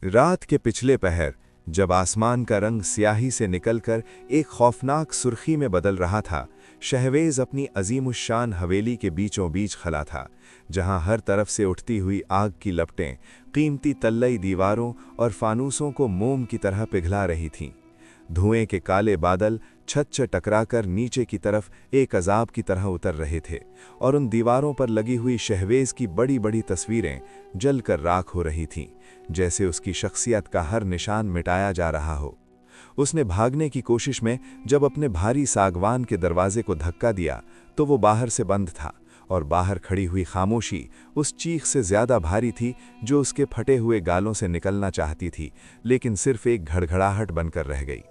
रात के पिछले पहर, जब आसमान का रंग स्याही से निकलकर एक खौफनाक सुर्खी में बदल रहा था, शहवेज अपनी अजीमुश्शान हवेली के बीचों बीच खड़ा था, जहां हर तरफ से उठती हुई आग की लपटें कीमती तल्लई दीवारों और फानूसों को मोम की तरह पिघला रही थीं। धुएं के काले बादल छत से टकराकर नीचे की तरफ एक अजाब की तरह उतर रहे थे और उन दीवारों पर लगी हुई शहवेज की बड़ी बड़ी तस्वीरें जलकर राख हो रही थीं, जैसे उसकी शख्सियत का हर निशान मिटाया जा रहा हो। उसने भागने की कोशिश में जब अपने भारी सागवान के दरवाजे को धक्का दिया तो वो बाहर से बंद था और बाहर खड़ी हुई खामोशी उस चीख से ज़्यादा भारी थी जो उसके फटे हुए गालों से निकलना चाहती थी, लेकिन सिर्फ एक घड़घड़ाहट बनकर रह गई।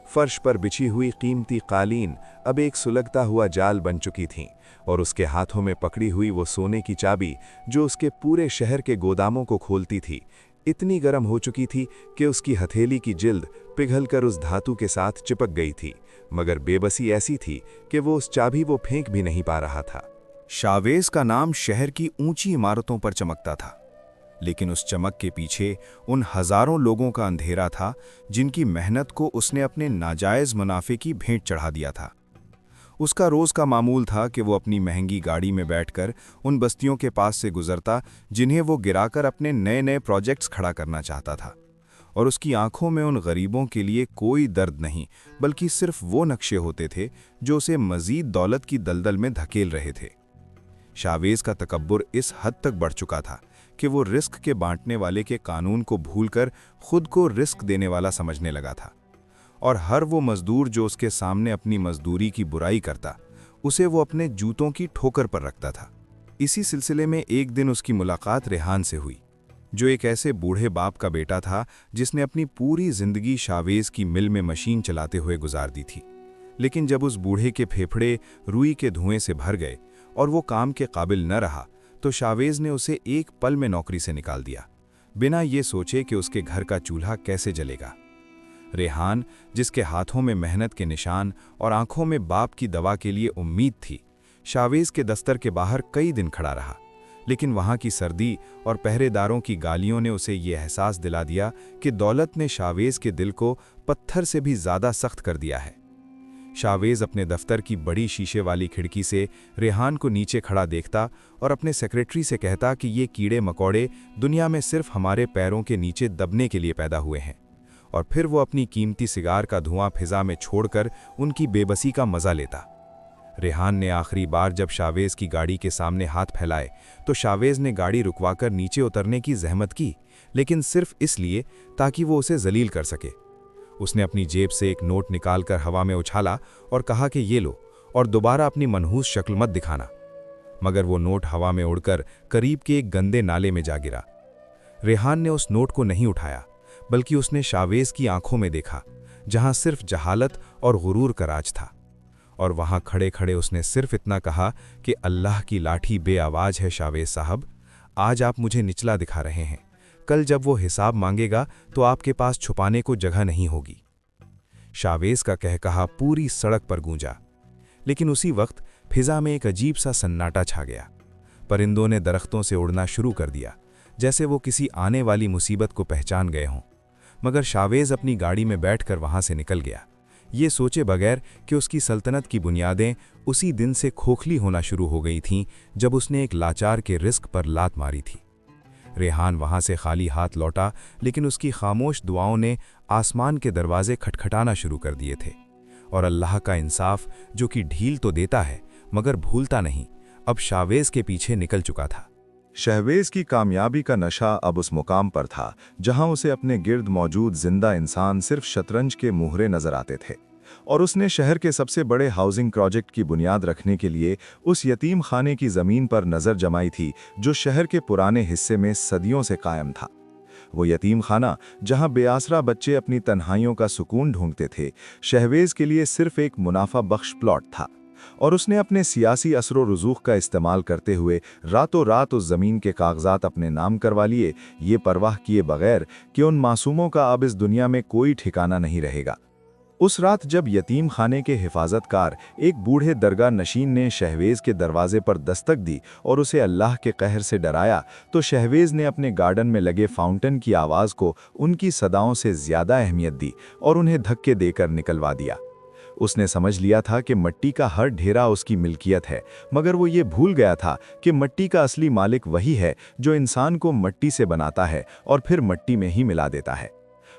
फर्श पर बिछी हुई कीमती कालीन अब एक सुलगता हुआ जाल बन चुकी थीं और उसके हाथों में पकड़ी हुई वो सोने की चाबी जो उसके पूरे शहर के गोदामों को खोलती थी, इतनी गर्म हो चुकी थी कि उसकी हथेली की जिल्द पिघलकर उस धातु के साथ चिपक गई थी, मगर बेबसी ऐसी थी कि वो उस चाबी वो फेंक भी नहीं पा रहा था। शावेज का नाम शहर की ऊंची इमारतों पर चमकता था, लेकिन उस चमक के पीछे उन हजारों लोगों का अंधेरा था जिनकी मेहनत को उसने अपने नाजायज मुनाफे की भेंट चढ़ा दिया था। उसका रोज का मामूल था कि वो अपनी महंगी गाड़ी में बैठकर उन बस्तियों के पास से गुजरता जिन्हें वो गिराकर अपने नए नए प्रोजेक्ट्स खड़ा करना चाहता था, और उसकी आंखों में उन गरीबों के लिए कोई दर्द नहीं बल्कि सिर्फ वो नक्शे होते थे जो उसे मजीद दौलत की दलदल में धकेल रहे थे। शावेज का तकब्बुर इस हद तक बढ़ चुका था कि वो रिस्क के बांटने वाले के कानून को भूलकर खुद को रिस्क देने वाला समझने लगा था, और हर वो मजदूर जो उसके सामने अपनी मजदूरी की बुराई करता उसे वो अपने जूतों की ठोकर पर रखता था। इसी सिलसिले में एक दिन उसकी मुलाकात रेहान से हुई, जो एक ऐसे बूढ़े बाप का बेटा था जिसने अपनी पूरी जिंदगी शावेज की मिल में मशीन चलाते हुए गुजार दी थी। लेकिन जब उस बूढ़े के फेफड़े रुई के धुएं से भर गए और वो काम के काबिल न रहा तो शावेज ने उसे एक पल में नौकरी से निकाल दिया, बिना ये सोचे कि उसके घर का चूल्हा कैसे जलेगा। रेहान, जिसके हाथों में मेहनत के निशान और आंखों में बाप की दवा के लिए उम्मीद थी, शावेज के दफ्तर के बाहर कई दिन खड़ा रहा, लेकिन वहां की सर्दी और पहरेदारों की गालियों ने उसे ये एहसास दिला दिया कि दौलत ने शावेज के दिल को पत्थर से भी ज़्यादा सख्त कर दिया है। शावेज अपने दफ्तर की बड़ी शीशे वाली खिड़की से रेहान को नीचे खड़ा देखता और अपने सेक्रेटरी से कहता कि ये कीड़े मकोड़े दुनिया में सिर्फ हमारे पैरों के नीचे दबने के लिए पैदा हुए हैं, और फिर वो अपनी कीमती सिगार का धुआं फिजा में छोड़कर उनकी बेबसी का मजा लेता। रेहान ने आखिरी बार जब शावेज की गाड़ी के सामने हाथ फैलाए तो शावेज ने गाड़ी रुकवाकर नीचे उतरने की जहमत की, लेकिन सिर्फ इसलिए ताकि वो उसे जलील कर सके। उसने अपनी जेब से एक नोट निकालकर हवा में उछाला और कहा कि ये लो और दोबारा अपनी मनहूस शक्ल मत दिखाना, मगर वो नोट हवा में उड़कर करीब के एक गंदे नाले में जा गिरा। रेहान ने उस नोट को नहीं उठाया, बल्कि उसने शावेज की आंखों में देखा जहां सिर्फ जहालत और गुरूर का राज था, और वहां खड़े खड़े उसने सिर्फ इतना कहा कि अल्लाह की लाठी बेआवाज है शावेज साहब, आज आप मुझे निचला दिखा रहे हैं, कल जब वो हिसाब मांगेगा तो आपके पास छुपाने को जगह नहीं होगी। शावेज का कहकहा पूरी सड़क पर गूंजा, लेकिन उसी वक्त फिजा में एक अजीब सा सन्नाटा छा गया। परिंदों ने दरख्तों से उड़ना शुरू कर दिया, जैसे वो किसी आने वाली मुसीबत को पहचान गए हों, मगर शावेज अपनी गाड़ी में बैठकर वहां से निकल गया, ये सोचे बगैर कि उसकी सल्तनत की बुनियादें उसी दिन से खोखली होना शुरू हो गई थीं जब उसने एक लाचार के रिस्क पर लात मारी थी। रेहान वहां से खाली हाथ लौटा, लेकिन उसकी खामोश दुआओं ने आसमान के दरवाजे खटखटाना शुरू कर दिए थे, और अल्लाह का इंसाफ जो कि ढील तो देता है मगर भूलता नहीं, अब शावेज के पीछे निकल चुका था। शहवेज की कामयाबी का नशा अब उस मुकाम पर था जहां उसे अपने गिर्द मौजूद जिंदा इंसान सिर्फ शतरंज के मुहरे नजर आते थे, और उसने शहर के सबसे बड़े हाउसिंग प्रोजेक्ट की बुनियाद रखने के लिए उस यतीम खाने की ज़मीन पर नज़र जमाई थी जो शहर के पुराने हिस्से में सदियों से कायम था। वो यतीम खाना जहां बेआसरा बच्चे अपनी तन्हाइयों का सुकून ढूंढते थे, शहवेज के लिए सिर्फ एक मुनाफा बख्श प्लॉट था, और उसने अपने सियासी असरो रुजूख का इस्तेमाल करते हुए रातों रात उस ज़मीन के कागजात अपने नाम करवा लिए, ये परवाह किए बगैर कि उन मासूमों का अब इस दुनिया में कोई ठिकाना नहीं रहेगा। उस रात जब यतीम खाने के हिफाजतकार एक बूढ़े दरगाह नशीन ने शहवेज के दरवाजे पर दस्तक दी और उसे अल्लाह के कहर से डराया, तो शहवेज ने अपने गार्डन में लगे फाउंटेन की आवाज़ को उनकी सदाओं से ज़्यादा अहमियत दी और उन्हें धक्के देकर निकलवा दिया। उसने समझ लिया था कि मिट्टी का हर ढेरा उसकी मिल्कियत है, मगर वो ये भूल गया था कि मिट्टी का असली मालिक वही है जो इंसान को मिट्टी से बनाता है और फिर मिट्टी में ही मिला देता है।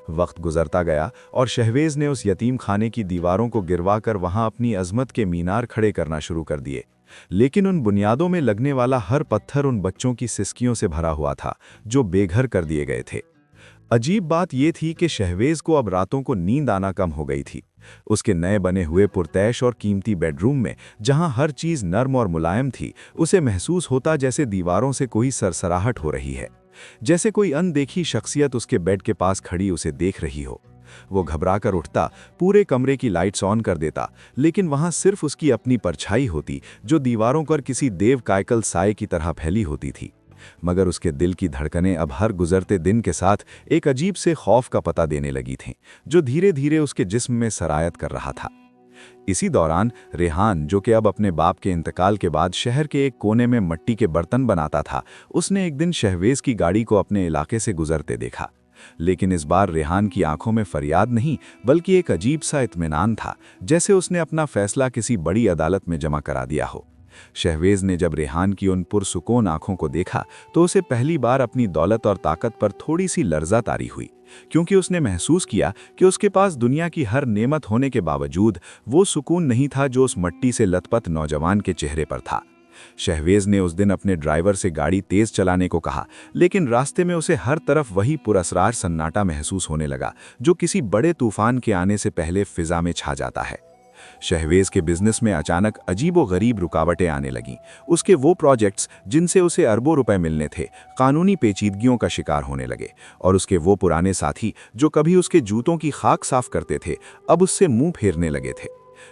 वक्त गुजरता गया और शहवेज ने उस यतीम खाने की दीवारों को गिरवाकर वहां अपनी अजमत के मीनार खड़े करना शुरू कर दिए, लेकिन उन बुनियादों में लगने वाला हर पत्थर उन बच्चों की सिसकियों से भरा हुआ था जो बेघर कर दिए गए थे। अजीब बात यह थी कि शहवेज को अब रातों को नींद आना कम हो गई थी। उसके नए बने हुए पुरतैश और कीमती बेडरूम में, जहां हर चीज नर्म और मुलायम थी, उसे महसूस होता जैसे दीवारों से कोई सरसराहट हो रही है, जैसे कोई अनदेखी शख्सियत उसके बेड के पास खड़ी उसे देख रही हो। वो घबराकर उठता, पूरे कमरे की लाइट्स ऑन कर देता, लेकिन वहां सिर्फ उसकी अपनी परछाई होती जो दीवारों पर किसी देव कायकल साए की तरह फैली होती थी। मगर उसके दिल की धड़कनें अब हर गुजरते दिन के साथ एक अजीब से खौफ का पता देने लगी थीं, जो धीरे धीरे उसके जिस्म में सरायत कर रहा था। इसी दौरान रेहान, जो कि अब अपने बाप के इंतकाल के बाद शहर के एक कोने में मिट्टी के बर्तन बनाता था, उसने एक दिन शहवेज की गाड़ी को अपने इलाके से गुजरते देखा। लेकिन इस बार रेहान की आंखों में फरियाद नहीं, बल्कि एक अजीब सा इत्मीनान था, जैसे उसने अपना फैसला किसी बड़ी अदालत में जमा करा दिया हो। शहवेज ने जब रेहान की उन पुरसुकून आंखों को देखा तो उसे पहली बार अपनी दौलत और ताकत पर थोड़ी सी लर्जा तारी हुई, क्योंकि उसने महसूस किया कि उसके पास दुनिया की हर नेमत होने के बावजूद वो सुकून नहीं था जो उस मिट्टी से लथपथ नौजवान के चेहरे पर था। शहवेज ने उस दिन अपने ड्राइवर से गाड़ी तेज चलाने को कहा, लेकिन रास्ते में उसे हर तरफ वही पुरअसरार सन्नाटा महसूस होने लगा जो किसी बड़े तूफान के आने से पहले फिजा में छा जाता है। शहवेज के बिजनेस में अचानक अजीबो-गरीब रुकावटें आने लगीं। उसके वो प्रोजेक्ट्स जिनसे उसे अरबों रुपए मिलने थे, कानूनी पेचीदगियों का शिकार होने लगे, और उसके वो पुराने साथी जो कभी उसके जूतों की खाक साफ करते थे, अब उससे मुंह फेरने लगे थे।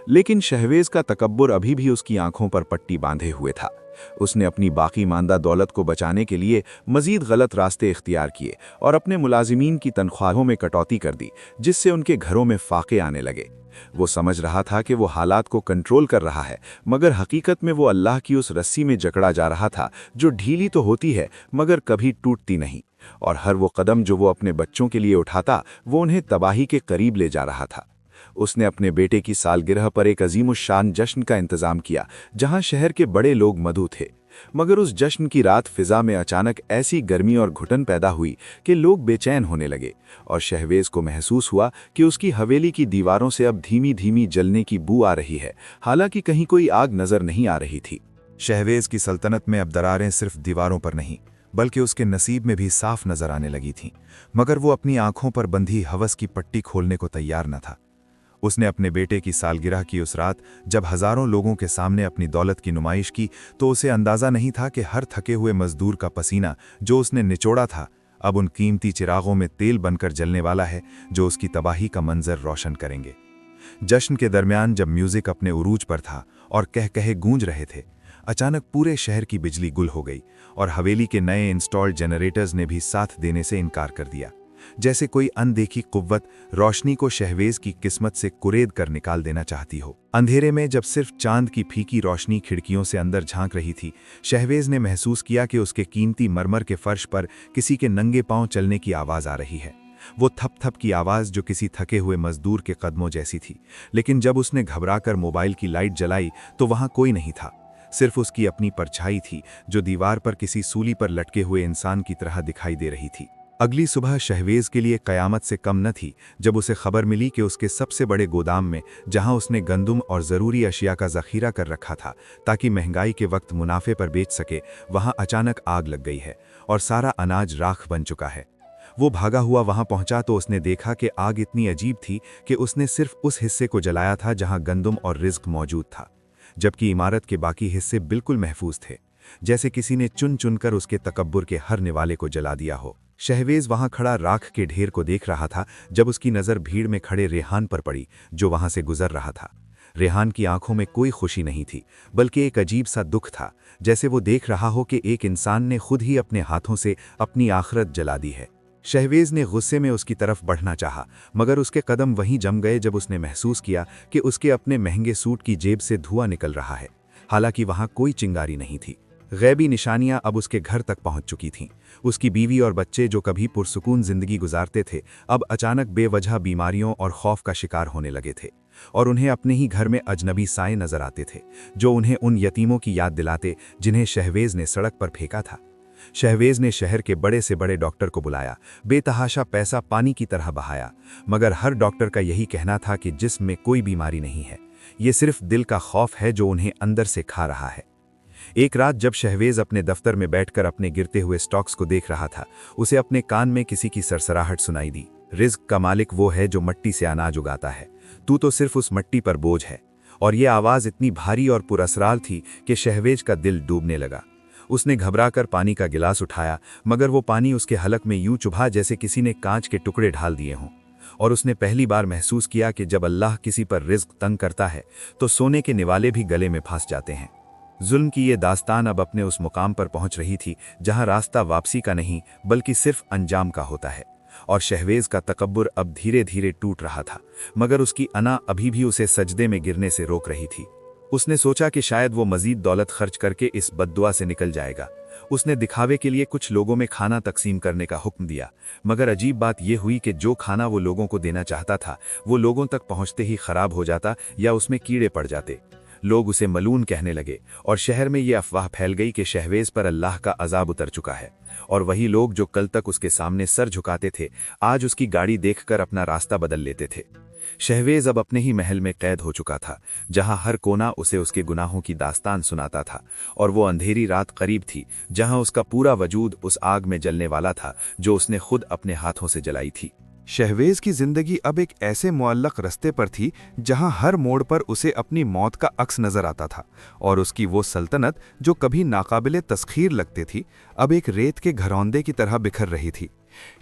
लेकिन शहवेज का तकब्बुर अभी भी उसकी आंखों पर पट्टी बांधे हुए था। उसने अपनी बाकी मांदा दौलत को बचाने के लिए मजीद गलत रास्ते इख्तियार किए और अपने मुलाजिमीन की तनख्वाहों में कटौती कर दी, जिससे उनके घरों में फाके आने लगे। वो समझ रहा था कि वो हालात को कंट्रोल कर रहा है, मगर हकीकत में वो अल्लाह की उस रस्सी में जकड़ा जा रहा था जो ढीली तो होती है मगर कभी टूटती नहीं, और हर वो कदम जो वो अपने बच्चों के लिए उठाता वो उन्हें तबाही के करीब ले जा रहा था। उसने अपने बेटे की सालगिरह पर एक अजीमुश्शान जश्न का इंतजाम किया, जहां शहर के बड़े लोग मधु थे। मगर उस जश्न की रात फिजा में अचानक ऐसी गर्मी और घुटन पैदा हुई कि लोग बेचैन होने लगे, और शहवेज को महसूस हुआ कि उसकी हवेली की दीवारों से अब धीमी धीमी जलने की बू आ रही है, हालांकि कहीं कोई आग नजर नहीं आ रही थी। शहवेज की सल्तनत में अब दरारें सिर्फ दीवारों पर नहीं, बल्कि उसके नसीब में भी साफ नजर आने लगी थीं, मगर वो अपनी आंखों पर बंधी हवस की पट्टी खोलने को तैयार न था। उसने अपने बेटे की सालगिरह की उस रात जब हजारों लोगों के सामने अपनी दौलत की नुमाइश की, तो उसे अंदाजा नहीं था कि हर थके हुए मजदूर का पसीना जो उसने निचोड़ा था अब उन कीमती चिरागों में तेल बनकर जलने वाला है जो उसकी तबाही का मंजर रोशन करेंगे। जश्न के दरमियान जब म्यूजिक अपने उरूज पर था और कह कहे गूंज रहे थे, अचानक पूरे शहर की बिजली गुल हो गई और हवेली के नए इंस्टॉल्ड जनरेटर्स ने भी साथ देने से इनकार कर दिया, जैसे कोई अनदेखी कुव्वत रोशनी को शहवेज की किस्मत से कुरेद कर निकाल देना चाहती हो। अंधेरे में जब सिर्फ चांद की फीकी रोशनी खिड़कियों से अंदर झांक रही थी, शहवेज ने महसूस किया कि उसके कीमती मरमर के फर्श पर किसी के नंगे पांव चलने की आवाज आ रही है। वो थप थप की आवाज जो किसी थके हुए मजदूर के कदमों जैसी थी, लेकिन जब उसने घबराकर मोबाइल की लाइट जलाई तो वहां कोई नहीं था, सिर्फ उसकी अपनी परछाई थी जो दीवार पर किसी सूली पर लटके हुए इंसान की तरह दिखाई दे रही थी। अगली सुबह शहवेज के लिए कयामत से कम न थी जब उसे खबर मिली कि उसके सबसे बड़े गोदाम में, जहां उसने गंदुम और ज़रूरी अशिया का ज़ख़ीरा कर रखा था ताकि महंगाई के वक्त मुनाफे पर बेच सके, वहां अचानक आग लग गई है और सारा अनाज राख बन चुका है। वो भागा हुआ वहां पहुंचा तो उसने देखा कि आग इतनी अजीब थी कि उसने सिर्फ उस हिस्से को जलाया था जहां गंदुम और रिज़्क मौजूद था, जबकि इमारत के बाकी हिस्से बिल्कुल महफूज थे, जैसे किसी ने चुन चुनकर उसके तकब्बुर के हर निवाले को जला दिया हो। शहवेज वहां खड़ा राख के ढेर को देख रहा था जब उसकी नज़र भीड़ में खड़े रेहान पर पड़ी जो वहां से गुजर रहा था। रेहान की आंखों में कोई खुशी नहीं थी, बल्कि एक अजीब सा दुख था, जैसे वो देख रहा हो कि एक इंसान ने खुद ही अपने हाथों से अपनी आखिरत जला दी है। शहवेज ने गुस्से में उसकी तरफ बढ़ना चाहा, मगर उसके कदम वहीं जम गए जब उसने महसूस किया कि उसके अपने महंगे सूट की जेब से धुआं निकल रहा है। हालांकि वहां कोई चिंगारी नहीं थी। गैबी निशानियां अब उसके घर तक पहुंच चुकी थीं। उसकी बीवी और बच्चे जो कभी पुरसुकून जिंदगी गुजारते थे, अब अचानक बेवजह बीमारियों और खौफ का शिकार होने लगे थे। और उन्हें अपने ही घर में अजनबी साए नजर आते थे, जो उन्हें उन यतीमों की याद दिलाते जिन्हें शहवेज ने सड़क पर फेंका था। शहवेज ने शहर के बड़े से बड़े डॉक्टर को बुलाया, बेतहाशा पैसा पानी की तरह बहाया, मगर हर डॉक्टर का यही कहना था कि जिस्म में कोई बीमारी नहीं है, ये सिर्फ दिल का खौफ है जो उन्हें अंदर से खा रहा है। एक रात जब शहवेज अपने दफ्तर में बैठकर अपने गिरते हुए स्टॉक्स को देख रहा था, उसे अपने कान में किसी की सरसराहट सुनाई दी। रिज्क का मालिक वो है जो मट्टी से अनाज उगाता है, तू तो सिर्फ उस मट्टी पर बोझ है। और ये आवाज इतनी भारी और पुरअसरार थी कि शहवेज का दिल डूबने लगा। उसने घबराकर पानी का गिलास उठाया, मगर वो पानी उसके हलक में यूं चुभा जैसे किसी ने कांच के टुकड़े ढाल दिए हों। और उसने पहली बार महसूस किया कि जब अल्लाह किसी पर रिज्क तंग करता है तो सोने के निवाले भी गले में फंस जाते हैं। जुल्म की ये दास्तान अब अपने उस मुकाम पर पहुंच रही थी जहां रास्ता वापसी का नहीं बल्कि सिर्फ अंजाम का होता है। और शहवेज का तकब्बुर अब धीरे धीरे टूट रहा था, मगर उसकी अना अभी भी उसे सजदे में गिरने से रोक रही थी। उसने सोचा कि शायद वो मजीद दौलत खर्च करके इस बद्दुआ से निकल जाएगा। उसने दिखावे के लिए कुछ लोगों में खाना तकसीम करने का हुक्म दिया, मगर अजीब बात यह हुई कि जो खाना वो लोगों को देना चाहता था वो लोगों तक पहुंचते ही खराब हो जाता या उसमें कीड़े पड़ जाते। लोग उसे मलून कहने लगे और शहर में ये अफवाह फैल गई कि शहवेज पर अल्लाह का अजाब उतर चुका है। और वही लोग जो कल तक उसके सामने सर झुकाते थे, आज उसकी गाड़ी देखकर अपना रास्ता बदल लेते थे। शहवेज अब अपने ही महल में कैद हो चुका था, जहां हर कोना उसे उसके गुनाहों की दास्तान सुनाता था। और वो अंधेरी रात करीब थी जहां उसका पूरा वजूद उस आग में जलने वाला था जो उसने खुद अपने हाथों से जलाई थी। शहवेज की जिंदगी अब एक ऐसे मुअल्लक रास्ते पर थी जहां हर मोड़ पर उसे अपनी मौत का अक्स नजर आता था, और उसकी वो सल्तनत जो कभी नाकाबिले तस्खीर लगती थी, अब एक रेत के घरौंदे की तरह बिखर रही थी।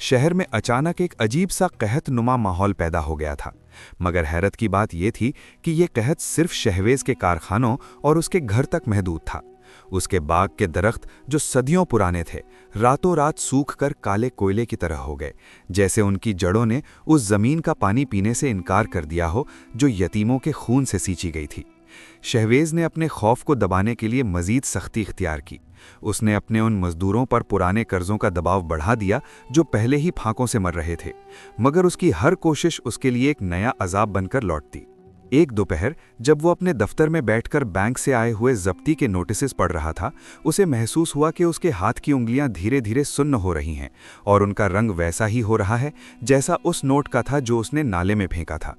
शहर में अचानक एक अजीब सा कहत नुमा माहौल पैदा हो गया था, मगर हैरत की बात यह थी कि यह कहत सिर्फ शहवेज के कारखानों और उसके घर तक महदूद था। उसके बाग के दरख्त जो सदियों पुराने थे, रातों रात सूख कर काले कोयले की तरह हो गए, जैसे उनकी जड़ों ने उस जमीन का पानी पीने से इनकार कर दिया हो जो यतीमों के खून से सींची गई थी। शहवेज ने अपने खौफ को दबाने के लिए मजीद सख्ती इख्तियार की। उसने अपने उन मजदूरों पर पुराने कर्जों का दबाव बढ़ा दिया जो पहले ही फांकों से मर रहे थे, मगर उसकी हर कोशिश उसके लिए एक नया अजाब बनकर लौटती। एक दोपहर जब वो अपने दफ्तर में बैठकर बैंक से आए हुए जब्ती के नोटिसेस पढ़ रहा था, उसे महसूस हुआ कि उसके हाथ की उंगलियां धीरे धीरे सुन्न हो रही हैं और उनका रंग वैसा ही हो रहा है जैसा उस नोट का था जो उसने नाले में फेंका था।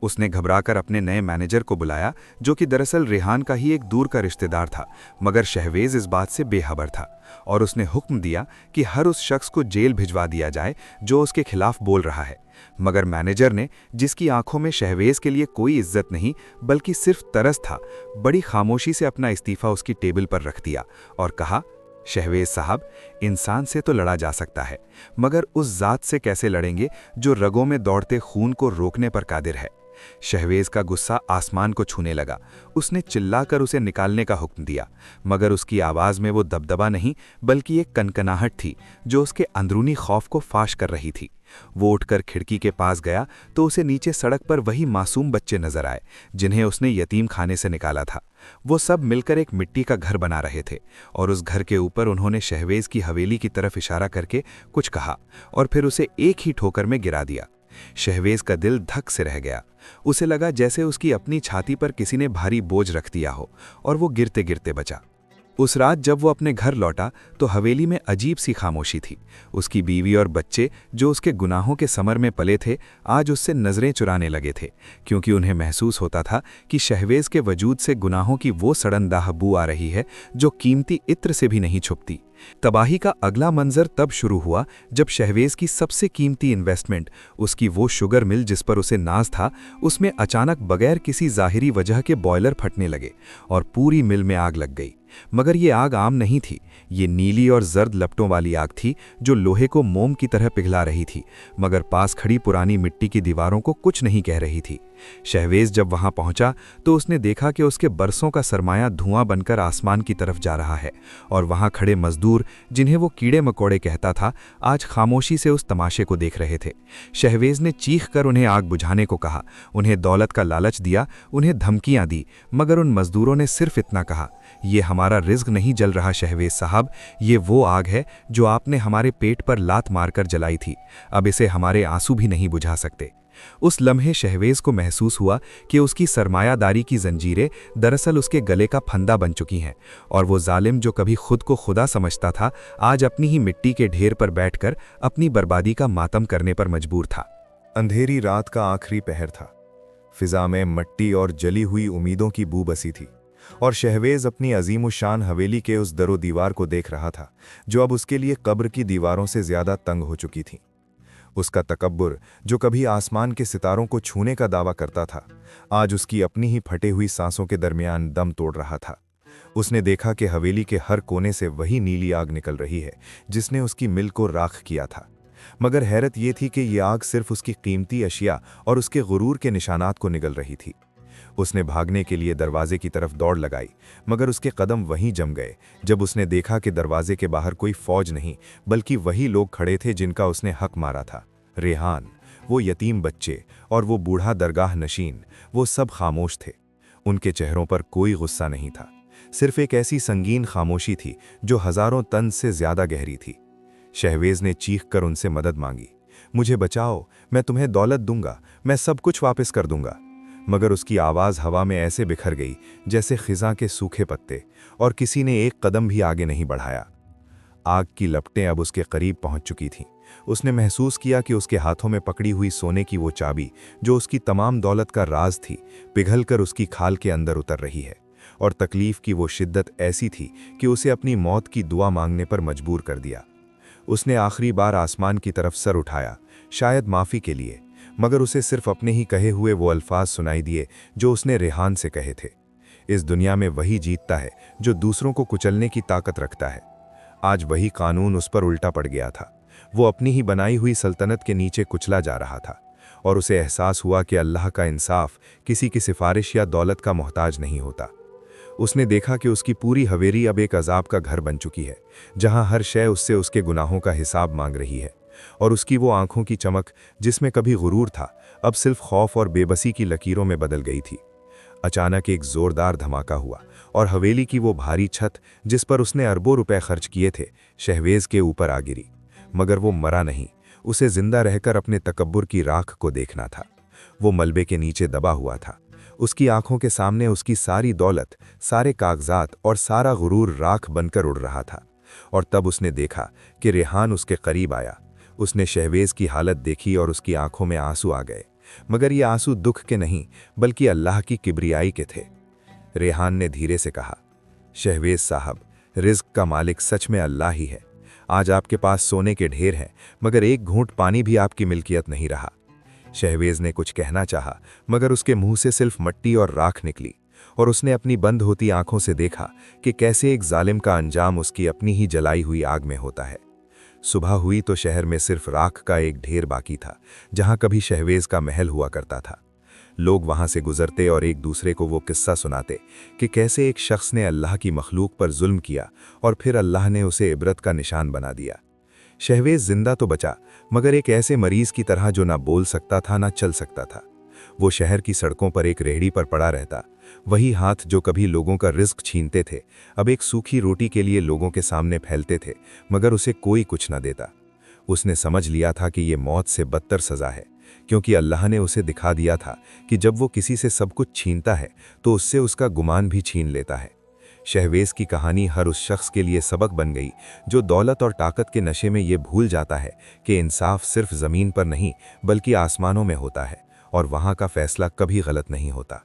उसने घबराकर अपने नए मैनेजर को बुलाया, जो कि दरअसल रेहान का ही एक दूर का रिश्तेदार था, मगर शहवेज इस बात से बेखबर था। और उसने हुक्म दिया कि हर उस शख्स को जेल भिजवा दिया जाए जो उसके खिलाफ बोल रहा है। मगर मैनेजर ने, जिसकी आंखों में शहवेज के लिए कोई इज्जत नहीं बल्कि सिर्फ तरस था, बड़ी खामोशी से अपना इस्तीफा उसकी टेबल पर रख दिया और कहा, शहवेज साहब, इंसान से तो लड़ा जा सकता है, मगर उस जात से कैसे लड़ेंगे जो रगों में दौड़ते खून को रोकने पर कादिर है। शहवेज का गुस्सा आसमान को छूने लगा। उसने चिल्लाकर उसे निकालने का हुक्म दिया, मगर उसकी आवाज में वो दबदबा नहीं बल्कि एक कनकनाहट थी जो उसके अंदरूनी खौफ को फाश कर रही थी। वो उठकर खिड़की के पास गया तो उसे नीचे सड़क पर वही मासूम बच्चे नजर आए जिन्हें उसने यतीम खाने से निकाला था। वो सब मिलकर एक मिट्टी का घर बना रहे थे और उस घर के ऊपर उन्होंने शहवेज की हवेली की तरफ इशारा करके कुछ कहा और फिर उसे एक ही ठोकर में गिरा दिया। शहवेज का दिल धक से रह गया। उसे लगा जैसे उसकी अपनी छाती पर किसी ने भारी बोझ रख दिया हो, और वो गिरते गिरते बचा। उस रात जब वो अपने घर लौटा तो हवेली में अजीब सी खामोशी थी। उसकी बीवी और बच्चे जो उसके गुनाहों के समर में पले थे, आज उससे नजरें चुराने लगे थे, क्योंकि उन्हें महसूस होता था कि शहवेज के वजूद से गुनाहों की वो सड़नदाह बू आ रही है जो कीमती इत्र से भी नहीं छुपती। तबाही का अगला मंजर तब शुरू हुआ जब शहवेज की सबसे कीमती इन्वेस्टमेंट, उसकी वो शुगर मिल जिस पर उसे नाज था, उसमें अचानक बगैर किसी जाहिरी वजह के बॉयलर फटने लगे और पूरी मिल में आग लग गई। मगर ये आग आम नहीं थी। ये नीली और जर्द लपटों वाली आग थी जो लोहे को मोम की तरह पिघला रही थी, मगर पास खड़ी पुरानी मिट्टी की दीवारों को कुछ नहीं कह रही थी। शहवेज जब वहां पहुंचा तो उसने देखा कि उसके बरसों का सरमाया धुआं बनकर आसमान की तरफ जा रहा है, और वहां खड़े मजदूर, जिन्हें वो कीड़े मकोड़े कहता था, आज खामोशी से उस तमाशे को देख रहे थे। शहवेज ने चीख कर उन्हें आग बुझाने को कहा, उन्हें दौलत का लालच दिया, उन्हें धमकियां दी, मगर उन मजदूरों ने सिर्फ इतना कहा, ये हमारा रिज्क नहीं जल रहा शहवेज साहब, ये वो आग है जो आपने हमारे पेट पर लात मारकर जलाई थी। अब इसे हमारे आंसू भी नहीं बुझा सकते। उस लम्हे शहवेज को महसूस हुआ कि उसकी सरमायादारी की जंजीरें दरअसल उसके गले का फंदा बन चुकी हैं, और वो जालिम जो कभी खुद को खुदा समझता था, आज अपनी ही मिट्टी के ढेर पर बैठकर अपनी बर्बादी का मातम करने पर मजबूर था। अंधेरी रात का आखिरी पहर था। फिजा में मट्टी और जली हुई उम्मीदों की बू बसी थी, और शहवेज अपनी अजीमुशान हवेली के उस दरो दीवार को देख रहा था जो अब उसके लिए कब्र की दीवारों से ज्यादा तंग हो चुकी थी। उसका तकब्बुर, जो कभी आसमान के सितारों को छूने का दावा करता था, आज उसकी अपनी ही फटे हुई सांसों के दरमियान दम तोड़ रहा था। उसने देखा कि हवेली के हर कोने से वही नीली आग निकल रही है जिसने उसकी मिल को राख किया था, मगर हैरत ये थी कि यह आग सिर्फ उसकी कीमती अशिया और उसके गुरूर के निशानात को निगल रही थी। उसने भागने के लिए दरवाजे की तरफ दौड़ लगाई, मगर उसके कदम वहीं जम गए जब उसने देखा कि दरवाजे के बाहर कोई फौज नहीं बल्कि वही लोग खड़े थे जिनका उसने हक मारा था। रेहान, वो यतीम बच्चे और वो बूढ़ा दरगाह नशीन, वो सब खामोश थे। उनके चेहरों पर कोई गुस्सा नहीं था, सिर्फ एक ऐसी संगीन खामोशी थी जो हजारों तन से ज्यादा गहरी थी। शहवेज ने चीख कर उनसे मदद मांगी, मुझे बचाओ, मैं तुम्हें दौलत दूंगा, मैं सब कुछ वापस कर दूंगा। मगर उसकी आवाज़ हवा में ऐसे बिखर गई जैसे खिज़ां के सूखे पत्ते, और किसी ने एक कदम भी आगे नहीं बढ़ाया। आग की लपटें अब उसके करीब पहुंच चुकी थीं। उसने महसूस किया कि उसके हाथों में पकड़ी हुई सोने की वो चाबी, जो उसकी तमाम दौलत का राज थी, पिघलकर उसकी खाल के अंदर उतर रही है, और तकलीफ की वो शिद्दत ऐसी थी कि उसे अपनी मौत की दुआ मांगने पर मजबूर कर दिया। उसने आखिरी बार आसमान की तरफ सर उठाया, शायद माफ़ी के लिए, मगर उसे सिर्फ अपने ही कहे हुए वो अल्फाज सुनाई दिए जो उसने रेहान से कहे थे, इस दुनिया में वही जीतता है जो दूसरों को कुचलने की ताकत रखता है। आज वही कानून उस पर उल्टा पड़ गया था। वो अपनी ही बनाई हुई सल्तनत के नीचे कुचला जा रहा था, और उसे एहसास हुआ कि अल्लाह का इंसाफ किसी की सिफारिश या दौलत का मोहताज नहीं होता। उसने देखा कि उसकी पूरी हवेली अब एक अजाब का घर बन चुकी है, जहां हर शय उससे उसके गुनाहों का हिसाब मांग रही है, और उसकी वो आंखों की चमक जिसमें कभी गुरूर था, अब सिर्फ खौफ और बेबसी की लकीरों में बदल गई थी। अचानक एक जोरदार धमाका हुआ, और हवेली की वो भारी छत जिस पर उसने अरबों रुपए खर्च किए थे, शहवेज के ऊपर आ गिरी। मगर वो मरा नहीं, उसे जिंदा रहकर अपने तकब्बुर की राख को देखना था। वो मलबे के नीचे दबा हुआ था। उसकी आंखों के सामने उसकी सारी दौलत, सारे कागजात और सारा गुरूर राख बनकर उड़ रहा था। और तब उसने देखा कि रेहान उसके करीब आया। उसने शहवेज की हालत देखी और उसकी आंखों में आंसू आ गए, मगर ये आंसू दुख के नहीं बल्कि अल्लाह की किब्रियाई के थे। रेहान ने धीरे से कहा, शहवेज साहब, रिज्क का मालिक सच में अल्लाह ही है। आज आपके पास सोने के ढेर हैं, मगर एक घूंट पानी भी आपकी मिल्कियत नहीं रहा। शहवेज ने कुछ कहना चाहा, मगर उसके मुंह से सिर्फ मट्टी और राख निकली, और उसने अपनी बंद होती आंखों से देखा कि कैसे एक जालिम का अंजाम उसकी अपनी ही जलाई हुई आग में होता है। सुबह हुई तो शहर में सिर्फ राख का एक ढेर बाकी था, जहां कभी शहवेज का महल हुआ करता था। लोग वहां से गुजरते और एक दूसरे को वो किस्सा सुनाते कि कैसे एक शख्स ने अल्लाह की मखलूक पर जुल्म किया और फिर अल्लाह ने उसे इबरत का निशान बना दिया। शहवेज जिंदा तो बचा, मगर एक ऐसे मरीज की तरह जो ना बोल सकता था ना चल सकता था। वो शहर की सड़कों पर एक रेहड़ी पर पड़ा रहता। वही हाथ जो कभी लोगों का रिस्क छीनते थे, अब एक सूखी रोटी के लिए लोगों के सामने फैलते थे, मगर उसे कोई कुछ न देता। उसने समझ लिया था कि ये मौत से बदतर सजा है, क्योंकि अल्लाह ने उसे दिखा दिया था कि जब वो किसी से सब कुछ छीनता है तो उससे उसका गुमान भी छीन लेता है। शहवेज की कहानी हर उस शख्स के लिए सबक बन गई जो दौलत और ताकत के नशे में ये भूल जाता है कि इंसाफ सिर्फ ज़मीन पर नहीं बल्कि आसमानों में होता है, और वहाँ का फैसला कभी गलत नहीं होता।